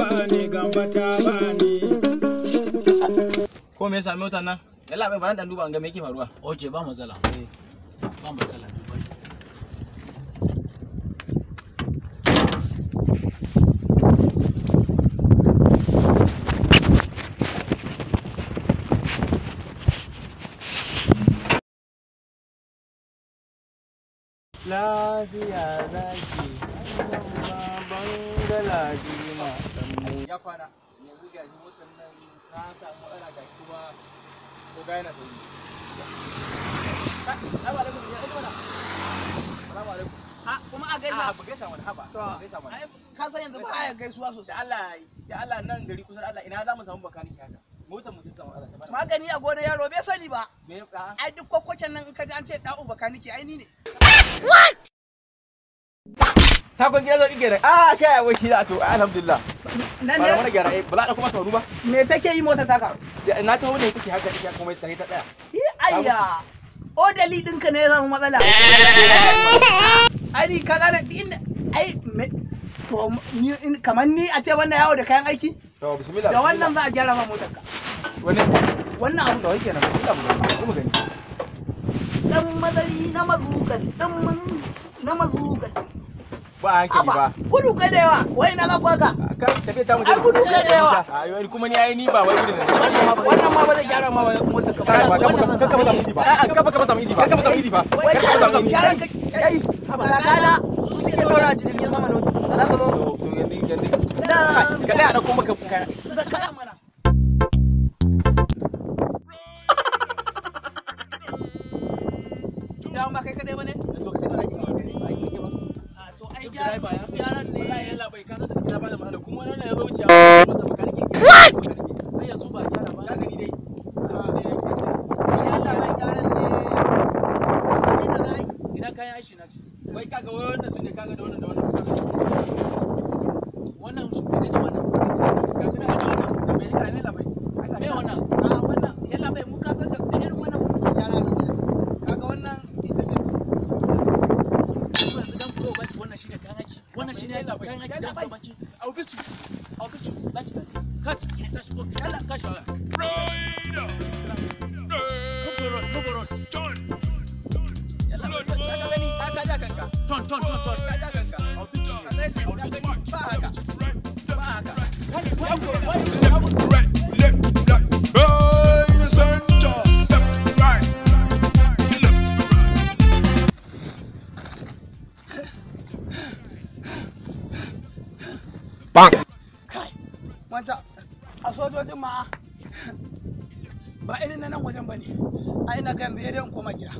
bani gamba ta bani. Ko me yasa motar nan? Yalla bai baran dan duba an ga me yake faruwa. Okay, ba matsala. Ba matsala. Lafiya zaki, amma bangala jima dan ya kwana. Yanzu ga shi motar nan ka samu ana ga kuma ko ga yana sauri. Assalamu alaikum ya ina mana. Assalamu alaikum. Kuma a gaisa. Ba gaisa mana haba. Ba gaisa mana. Ka san yanzu ba ya gaisuwa sosai. Da Allah nan gari kusa Allah ina za mu samu bakaniki haka. Motar mutum samu Allah ta bada. Magani a gona yaro bai sani ba. Me Ai duk kwakwacen nan in ka ji an ce da'u bakaniki ai ni ne. Ta kun gida zo kike da kai wai shi da to alhamdulillah. Nan Ba ne mana gyara ba za ka kuma sauru ba. me take yi mota ta ka? Na taho ne take haka take kuma ta tsaya. Ayya. Odali ɗinka ne ya zama matsala. Ai ka gane inda ai to kamar ni a ce wannan yawo da kayan aiki? To bismillah. Da wannan za a gyara ma motar ka. Wannan abu to yake nan kuma gani. Dan madari na mazugan na mazugan. Ba hankali ba. Gudu kai da yawa. Wai na za ku haka? Kan tafi ta mu. Ai gudu kai da yawa. Ayo kuma ni ai ni ba wai irin Wannan ma ba zai gyara ma motar ka ba. Ka ba miji ba. Ka ba miji ba. Ka ba miji ba. Ka ba miji. Gyaran ka kai. Ba kana su suke dora jirgin sama ne. Za ka zo. To yanzu. Ka ga da kuma ka Kala mana. Dan ba kai kadai bane? to ka ce ba ki ba. To ai gyaran ne. Wallahi yalla bai ka da ta ba da mahala kuma wannan ya zo wuce masa bakaniki. Ai yanzu ba gyara ba. Ka gani dai. Ina kayan aishi na ci. Wai kaga wannan su ne kaga da wannan da wannan. Wannan shi ne da wannan. Ka tuna da wannan da me ka ne labai. Me wannan? Wannan yalla bai mu ka san da irin wannan mu muke gyara ne. Kaga wannan ita ce. Yanzu dan pro baki wannan shine kayan aiki. Wannan shine yalla bai. Kayan aiki dan pro baki. Au bitu. Laki. Cut. Kashi ko yalla kashi. Move on. Ton. Kai, wanta a sojojin ma ba irin nan wajen bane. Ai na ga yanzu dai in koma gida.